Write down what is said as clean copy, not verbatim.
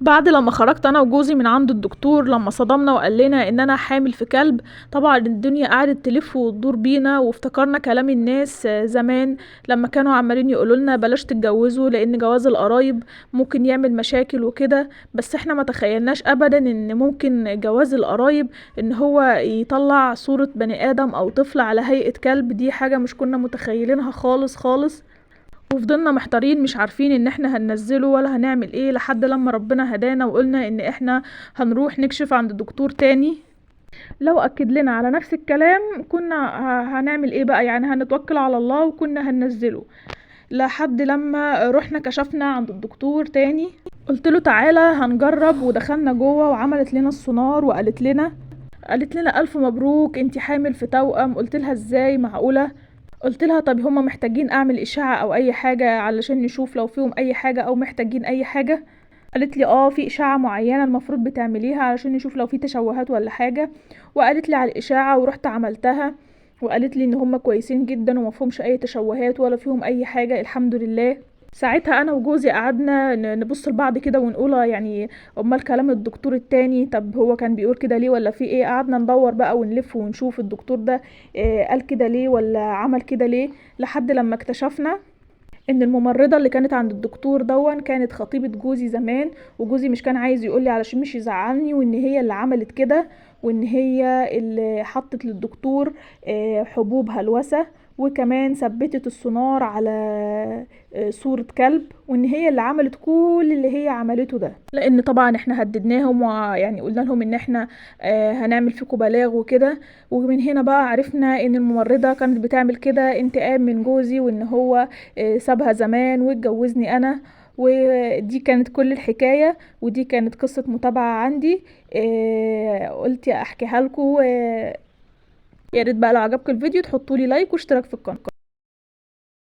بعد لما خرجت انا وجوزي من عند الدكتور، لما صدمنا وقال لنا ان انا حامل في كلب، طبعا الدنيا قعدت تلف وتدور بينا وافتكرنا كلام الناس زمان لما كانوا عمالين يقولوا لنا بلاش تتجوزوا لان جواز القرايب ممكن يعمل مشاكل وكده. بس احنا ما تخيلناش ابدا ان ممكن جواز القرايب ان هو يطلع صورة بني ادم او طفل على هيئة كلب. دي حاجة مش كنا متخيلينها خالص خالص، وفضلنا محتارين مش عارفين ان احنا هننزله ولا هنعمل ايه، لحد لما ربنا هدانا وقلنا ان احنا هنروح نكشف عند دكتور تاني. لو اكد لنا على نفس الكلام كنا هنعمل ايه بقى، يعني هنتوكل على الله وكنا هننزله. لحد لما رحنا كشفنا عند الدكتور تاني، قلت له تعالى هنجرب، ودخلنا جوه وعملت لنا السونار قالت لنا الف مبروك انتي حامل في توأم. قلت لها ازاي معقولة؟ قلت لها طب هما محتاجين اعمل اشعة او اي حاجة علشان نشوف لو فيهم اي حاجة او محتاجين اي حاجة؟ قالت لي في اشعة معينة المفروض بتعمليها علشان نشوف لو في تشوهات ولا حاجة. وقالت لي على الاشعة ورحت عملتها، وقالت لي ان هما كويسين جدا ومفهومش اي تشوهات ولا فيهم اي حاجة الحمد لله. ساعتها انا وجوزي قعدنا نبص لبعض كده ونقول يعني امال كلام الدكتور التاني، طب هو كان بيقول كده ليه ولا في ايه؟ قعدنا ندور بقى ونلف ونشوف الدكتور ده قال كده ليه ولا عمل كده ليه، لحد لما اكتشفنا ان الممرضة اللي كانت عند الدكتور دون كانت خطيبة جوزي زمان. وجوزي مش كان عايز يقولي علشان مش يزعلني، وان هي اللي عملت كده، وان هي اللي حطت للدكتور حبوب هلوسة، وكمان ثبتت السونار على صورة كلب، وان هي اللي عملت كل اللي هي عملته ده. لان طبعا احنا هددناهم ويعني قلنا لهم ان احنا هنعمل فيكم بلاغ وكده. ومن هنا بقى عرفنا ان الممرضة كانت بتعمل كده انتقام من جوزي، وان هو سابها زمان واتجوزني انا. ودي كانت كل الحكاية، ودي كانت قصة متابعة عندي قلت احكيها لكم. يا ريت بقى لو عجبكم الفيديو تحطولي لايك واشتراك في القناة.